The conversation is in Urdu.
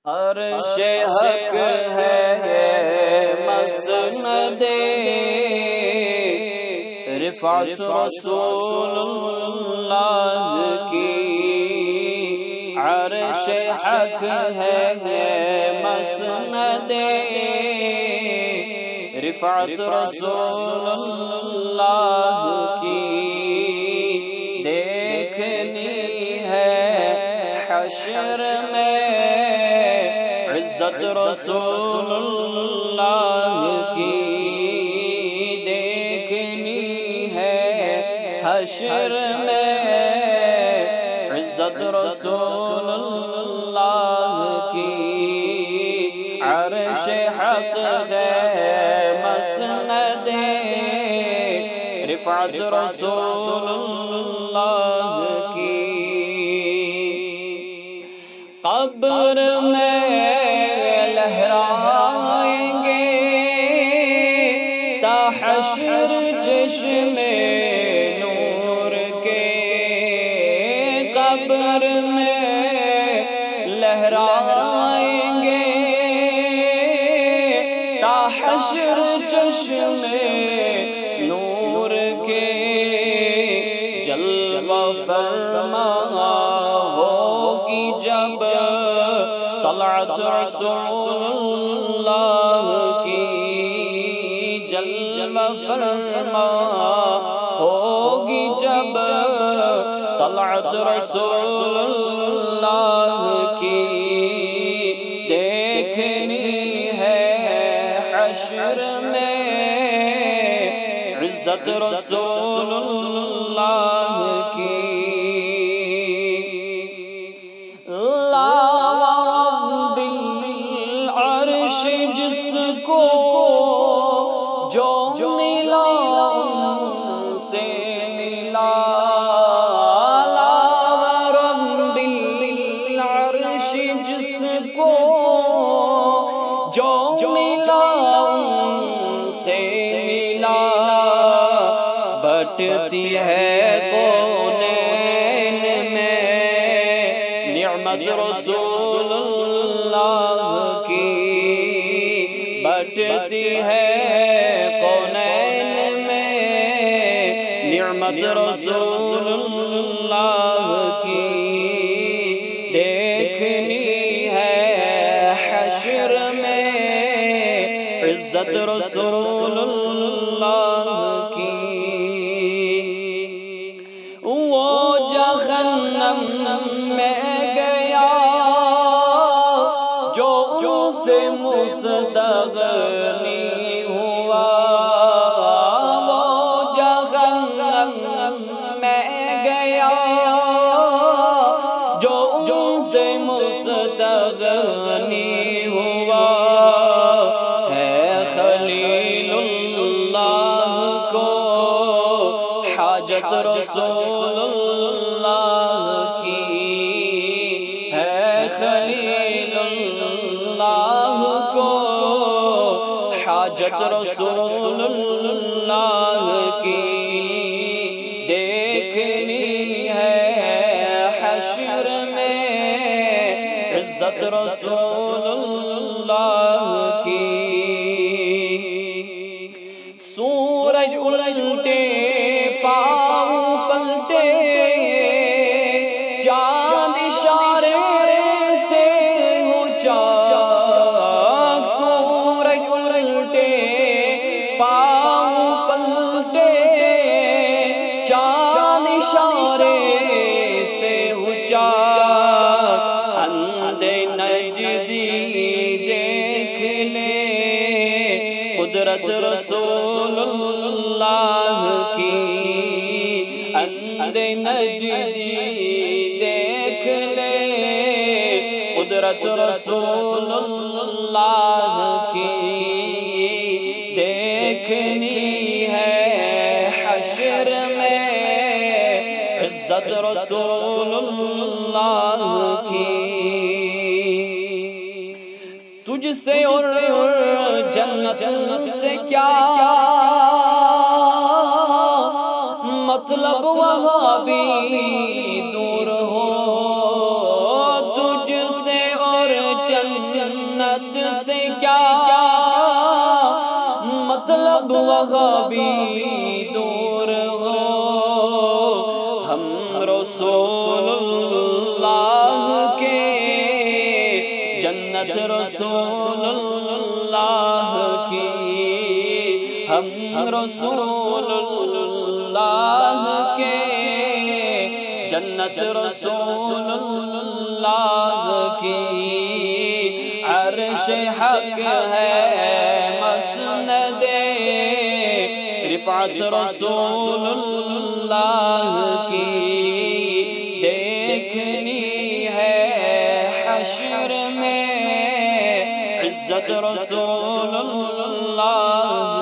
عرش حق ہے یہ مسند رفعت رسول اللہ کی، عرش حق ہے یہ مسند رفعت رسول اللہ کی، دیکھنی ہے حشر میں عزت رسول اللہ کی، دیکھنی ہے حشر میں عزت رسول اللہ کی، عرش حق ہے مسند رفعت رسول اللہ کی، قبر میں لہرائیں گے تا حشر چشم نور کے، قبر میں لہرائیں گے تا حشر چشم نور کے، جلوہ فرما ہوگی جب طلعت رسول اللہ کی، جلوہ فرما ہوگی جب طلعت رسول اللہ کی، دیکھنی ہے حشر میں عزت رسول اللہ کی، جس کو جو ملا ان سے ملا، لا رب العرش جس کو جو ملا ان سے ملا، بٹتی ہے کونین میں نعمت رسول اللہ کی، بٹتی ہے کونین میں نعمت رسول اللہ کی، دیکھنی ہے حشر میں عزت رسول اللہ کی، وہ جہنم میں گیا جو سے مستغنی ہوا، وہ جہنم میں گیا جو سے مستغنی ہوا، ہے خلیل اللہ کو حاجت رسول اللہ کی، ہے خلیل اللہ کو حاجت رسول اللہ کی، دیکھنی ہے حشر میں عزت رسول اللہ کی، سورج الٹے پاؤں پلٹے چاند اشارے سے اونچا، سورج الٹے پاؤں پلٹے چاند اشارے سے اونچا، اندھے نجدی دیکھ لے قدرت رسول اللہ کی، اندھے نجدی دیکھ لے قدرت رسول اللہ کی، دیکھنی ہے حشر میں عزت رسول اللہ کی، تجھ سے اور جنت سے کیا مطلب وہاں بھی دور ہو، تجھ سے اور جنت جنت سے کیا مطلب وہاں بھی دور ہو، ہم رسول اللہ کے جنت رسول اللہ کی، ہم رسول اللہ کے جنت رسول اللہ کی، عرش حق ہے مسند رفعت رسول اللہ کی، دیکھنی ہے حشر میں عزت رسول اللہ